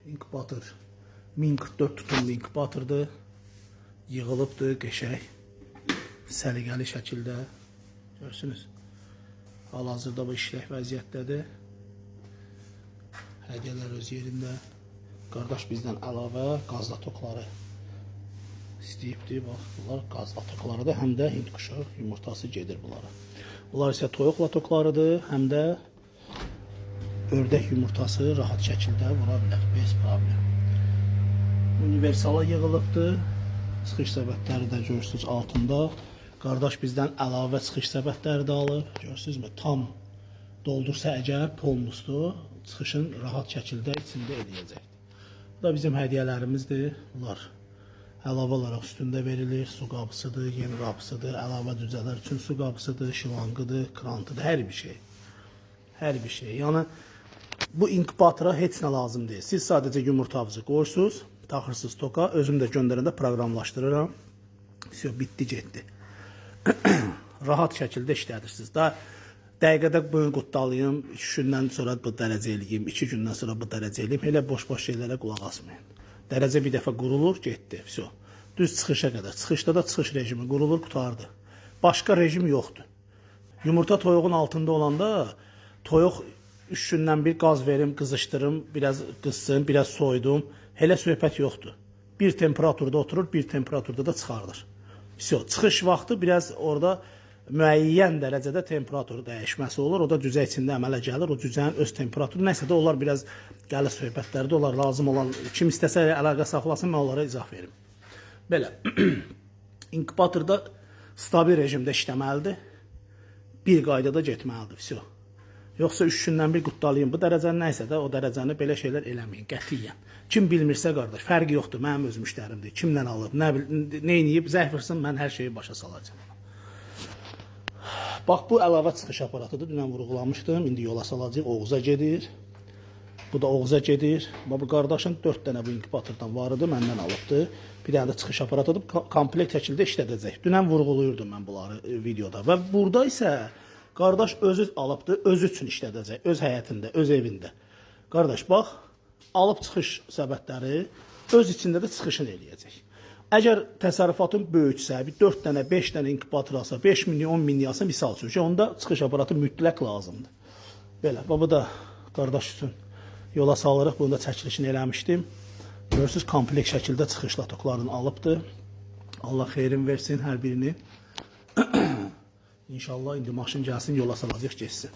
inkubator 1044 tutumlu inkubatordur. Yığılıbdır, qəşəng, səliqəli şəkildə. Görürsünüz. Hal-hazırda bu işlək vəziyyətdədir. Hədiyyələr öz yerində. Qardaş bizdən əlavə qazla tokları istəyibdir. Bax, bunlar qazla toklarıdır. Həm də Hind quşu yumurtası gedir bunlara. Bunlar isə toyuqla toklarıdır. Həm də ördək yumurtası rahat şəkildə vura bilər. Bez problem. Universala yığılıbdır. Çıxış səbətləri də görürsünüz altında. Qardaş bizdən əlavə çıxış səbətləri də alıb. Görürsünüzmü? Tam doldursa əgər polnusdur, çıxışın rahat şəkildə içində eləyəcəkdir. Bu da bizim hədiyyələrimizdir. Bunlar əlavə olaraq üstündə verilir. Su qabısıdır, yem qabısıdır, əlavə düzələr üçün su qabısıdır, şılanqıdır, krantıdır, hər bir şey. Hər bir şey. Yəni bu inkubatora heç nə lazım deyil. Siz sadəcə yumurtanızı qoyursunuz, taxırsınız toka, özüm də göndərəndə proqramlaşdırıram. Bitdi, getdi. Rahat şəkildə işlədirsiniz. Da dəqiqədə boyun qutdalayım, 2 gündən sonra bu dərəcə eləyim, 2 gündən sonra bu dərəcə eləyim. Elə boş-boş şeylərə qulaq asmayın. Dərəcə bir dəfə qurulur, getdi. Düz çıxışa qədər. Çıxışda da çıxış rejimi qurulur, qutardı. Başqa rejim yoxdur. Yumurta toyuğun altında olanda toyuq 3 gündən bir qaz verim, qızışdırım, biraz qızsın, biraz soydum. Elə söhbət yoxdur. Bir temperaturda oturur, bir temperaturda da çıxardır. Çıxış vaxtı biraz orada müəyyən dərəcədə temperatur dəyişməsi olur. O da cüzə içində əmələ gəlir. O cüzənin öz temperaturu nəsə də onlar biraz gəlir söhbətlərdə. Onlar lazım olan, kim istəsə əlaqə saxlasın, mən onlara izah verim. Belə, inkubatorda stabil rejimdə işləməlidir. Bir qaydada getməlidir. Yoxsa 3 gündən bir qutdalayım. Bu dərəcəni nəysə də o dərəcəni belə şeylər eləməyin, qətiyyən. Kim bilmirsə qardaş, fərqi yoxdur, mənim öz müştərimdir. Kimdən alıb, nə eləyib, zəh vursun, mən hər şeyi başa salacağım. Bax, bu əlavə çıxış aparatıdır. Dünən vurğulamışdım. İndi yola salacaq. Oğuza gedir. Bu da Oğuza gedir. Bu qardaşın 4 dənə bu inkubatordan varıdır. Məndən alıbdır. Bir dənə də çıxış aparatıdır. Komplekt şəkildə işlədəcək. Dünən vurğuluyurdum mən bunları videoda. Və burada isə qardaş özü alıbdır. Özü üçün işlədəcək. Öz həyətində, öz evində. Qardaş, bax, alıb çıxış səbətləri öz içində də çıxışını eləyəcək. Əgər təsərrüfatın böyüksə, bir 4 dənə, 5 dənə inkubator alsa, 5 milyon, 10 milyon alsa, misal üçün, onda çıxış aparatı mütləq lazımdır. Belə, bu da qardaş üçün yola salırıq, bunu da çəkilişini eləmişdim. Görürsünüz, kompleks şəkildə çıxışla toklarını alıbdır. Allah xeyrin versin hər birini. İnşallah indi maşın gəlsin, yola salacaq, geçsin.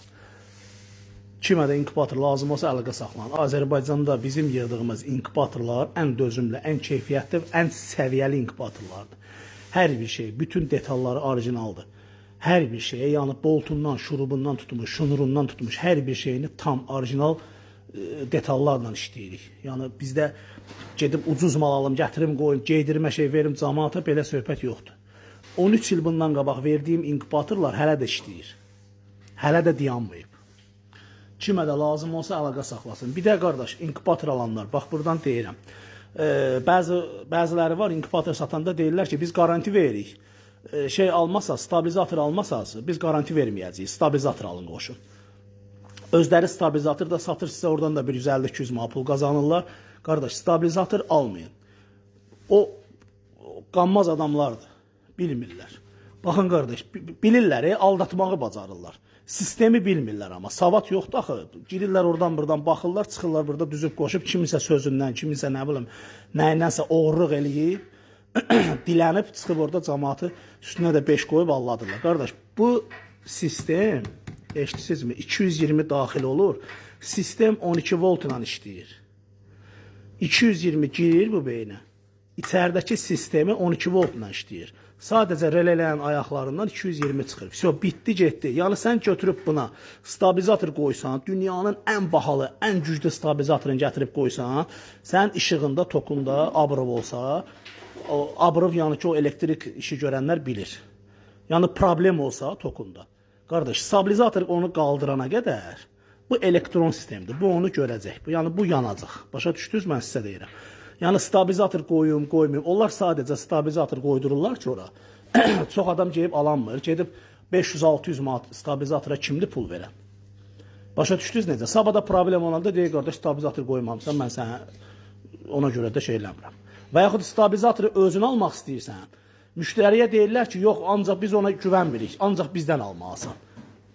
Kimə də inkubator lazım olsa əlaqə saxlanın. Azərbaycanda bizim yığdığımız inkubatorlar ən dözümlü, ən keyfiyyətli, ən səviyyəli inkubatorlardır. Hər bir şey, bütün detalları orijinaldır. Hər bir şeyə, yəni boltundan, şurubundan tutmuş, şunurundan tutmuş, hər bir şeyini tam orijinal detallarla işləyirik. Yəni bizdə gedib ucuz mal alım, gətirim, qoyum, geydirmə şey verim cəmaata, belə söhbət yoxdur. 13 il bundan qabaq verdiyim inkubatorlar hələ də işləyir. Hələ də dayanmayıb. Kimə də lazım olsa əlaqə saxlasın. Bir də qardaş, inkubator alanlar, bax buradan deyirəm. Bəziləri var, inkubator satanda deyirlər ki, biz garanti veririk. Şey almasaz, stabilizator almasaz, biz garanti verməyəcəyik. Stabilizator alın qoşun. Özləri stabilizator da satır, sizə oradan da bir 150-200 manat pul qazanırlar. Qardaş, stabilizator almayın. O qanmaz adamlardır. Bilmirlər. Baxın qardaş, bilirlər, aldatmağı bacarırlar. Sistemi bilmirlər amma. Savad yoxdur axı. Girirlər oradan buradan baxırlar, çıxırlar burada düzüb qoşub, kiminsə sözündən, kiminsə nə bilim, nəyinənsə oğurluq eləyib, dilənib, çıxıb orada cəmaatı üstünə də 5 qoyub alladırlar. Qardaş, bu sistem, eşitirsinizmi, 220 daxil olur, sistem 12 volt ilə işləyir. 220 girir bu beynə. İçəridəki sistemi 12 volt ilə işləyir. Sadəcə relələrin ayaqlarından 220 çıxır. Bitdi, getdi. Yəni sən götürüb buna stabilizator qoysan, dünyanın ən bahalı, ən güclü stabilizatorunu gətirib qoysan, sən işığında, tokunda abrov olsa, abrov yəni ki, o elektrik işi görənlər bilir. Yəni problem olsa tokunda. Qardaş, stabilizator onu qaldırana qədər bu elektron sistemdir. Bu onu görəcək. Yəni bu yanacaq. Başa düşdünüz, mən sizə deyirəm. Yəni stabilizator qoyum, qoymayım. Onlar sadəcə stabilizator qoydururlar ki, ora. Çox adam gelib alanmır. Gedib 500-600 manat stabilizatora kimdir pul verən? Başa düşdünüz necə? Sabada problem olanda deyir, qardaş, stabilizator qoymamısan, mən sənə ona görə də şey eləmirəm. Və yaxud stabilizatoru özünü almaq istəyirsən, müştəriyə deyirlər ki, yox, ancaq biz ona güvənmirik, ancaq bizdən almalısan.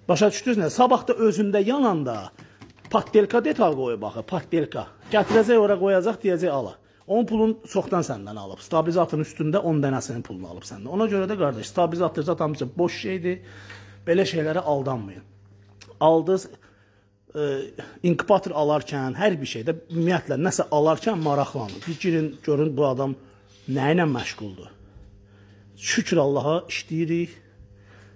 Başa düşdünüz nə? Sabah da özündə yananda patdelka detal qoyub baxı, patdelka. Gətirəcək ora qoyacaq, deyəcək ala. Onun pulunu çoxdan səndən alıb. Stabilizatorun üstündə 10 dənəsinin pulunu alıb səndən. Ona görə də qardaş, stabilizator zaten bizə boş şeydir. Belə şeylərə aldanmayın. Aldınız, inkubator alarkən, hər bir şeydə, ümumiyyətlə, nəsə alarkən maraqlanın. Bir girin, görün bu adam nə ilə məşğuldur. Şükür Allaha işləyirik.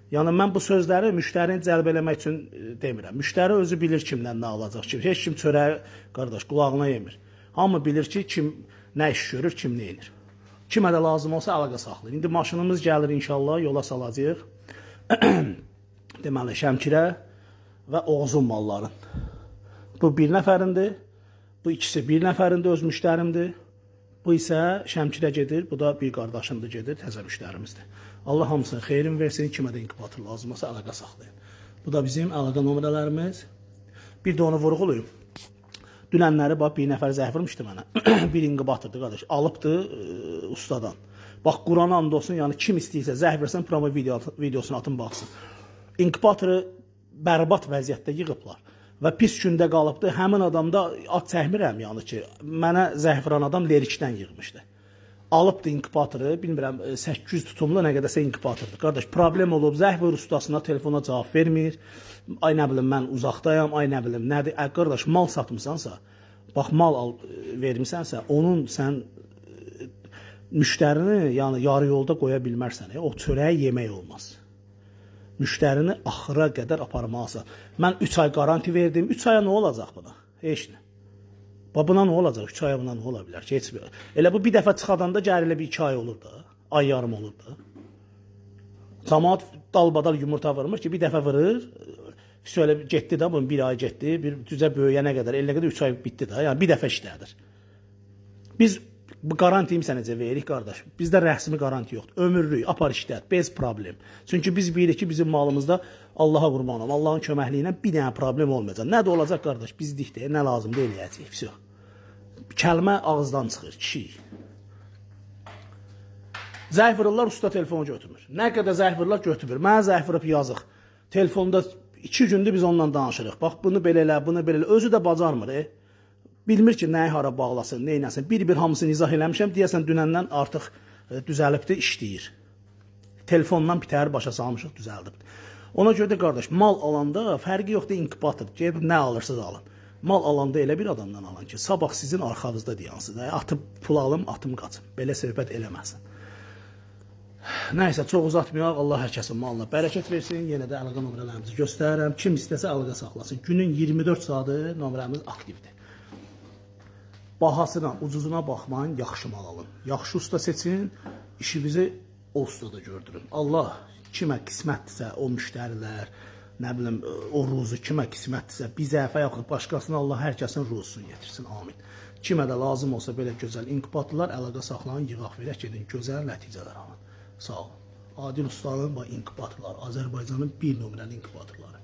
Yəni, mən bu sözləri müştərini cəlb eləmək üçün demirəm. Müştəri özü bilir kimdən nə alacaq ki. Heç kim çörəyi, qardaş, qulağına yemir. Hamı bilir ki, kim nə iş görür, kim nə edir. Kimə də lazım olsa əlaqə saxlayır. İndi maşınımız gəlir inşallah, yola salacaq. Deməli, Şəmkirə və Oğuzun malların. Bu bir nəfərindir. Bu ikisi bir nəfərindir, öz müştərimdir. Bu isə Şəmkirə gedir, bu da bir qardaşımdır gedir, təzə müştərimizdir. Allah hamısına xeyrin versin, kimə də inkubator lazım olsa əlaqə saxlayın. Bu da bizim əlaqə nömrələrimiz. Bir də onu vurğulayım. Dünənləri bax, bir nəfər zəng vurmuşdu mənə. Bir inkubatordur, qardaş, alıbdı ustadan. Bax, Qurana and olsun, yəni kim istəyirsə zəng versən, promo videosunu atın baxsın. İnkubatoru bərbad vəziyyətdə yığıblar. Və pis gündə qalıbdı. Həmin adam da at çəkmirəm, yəni ki, mənə zəng vuran adam lerikdən yığmışdı. Alıbdı inkubatoru, bilmirəm, 800 tutumlu nə qədərsə inkubatordur. Qardaş, problem olub, zəng vur ustasına, telefona cavab vermir. Ay nə bilim, mən uzaqdayam, ay nə bilim, nədir? Qardaş, mal satmışsansa, bax, mal vermisənsə, onun sən müştərini, yəni yarı yolda qoya bilmərsən. O çörəyi yemək olmaz. Müştərini axıra qədər aparmalısan. Mən 3 ay garanti verdim. 3 aya nə olacaq buna? Heç nə. Buna nə olacaq? 3 aya buna nə ola bilər? Elə bu bir dəfə çıxadanda gəlir elə bir 2 ay olur da. Ay yarım olur da. Camaat dalbadal yumurta vurmur ki, bir dəfə vurur. Şöyle getdi də, bunun bir ay getdi. Bir düzə böyüyənə qədər, elə qədər 3 ay bitdi də. Yəni bir dəfə işlədir. Biz bu garantiyim sənəcə veririk, qardaş. Bizdə rəsmi garanti yoxdur. Ömürlük, apar işlət, bez problem. Çünki biz bilirik ki, bizim malımızda Allaha qurbanam, Allahın köməkliyi ilə bir dənə problem olmayacaq. Nə də olacaq, qardaş, bizdikdir, nə lazımdır eləyəcəyik. Vəsə. Kəlmə ağızdan çıxır, kişi. Zəng vururlar, usta telefonu götürmür. Nə qədər zəng vururlar, götürmür. Mənə zəng vurub yazıq. Telefonda 2 gündür biz onunla danışırıq. Bax, bunu belə elə, bunu belə elə. Özü də bacarmır, bilmir ki, nəyi hara bağlasın, neynəsin. Bir-bir hamısını izah eləmişəm. Deyəsən, dünəndən artıq düzəlibdir, işləyir. Telefondan bitər, başa salmışıq, düzəldibdir. Ona görə də, qardaş, mal alanda fərqi yoxdur, inkubator. Gedib nə alırsınız alın. Mal alanda elə bir adamdan alın ki, sabah sizin arxavızda deyansınız. Atıb pul alım, atım qaçım. Belə söhbət eləməsin. Nəysə, çox uzatmayaq. Allah hər kəsin malına bərəkət versin. Yenə də əlaqə nömrələrimizi göstərirəm. Kim istəsə əlaqə saxlasın. Günün 24 saatı nömrəmiz aktivdir. Bahasına, ucuzuna baxmayın, yaxşı mal alın. Yaxşı usta seçin, işinizi o ustada gördürün. Allah kimə qismətdirsə, o müştərilər, nə bilim, o ruzu kimə qismətdirsə, bizə və yaxud başqasına Allah hər kəsin ruzusunu yetirsin. Amin. Kimə də lazım olsa belə gözəl inkubatorlar, əlaqə saxlayın, yığaq verək edin, gözəl nəticələr alın. Sağ olun. Adil Ustanın inkubatorları, Azərbaycanın 1 nömrəli inkubatorları.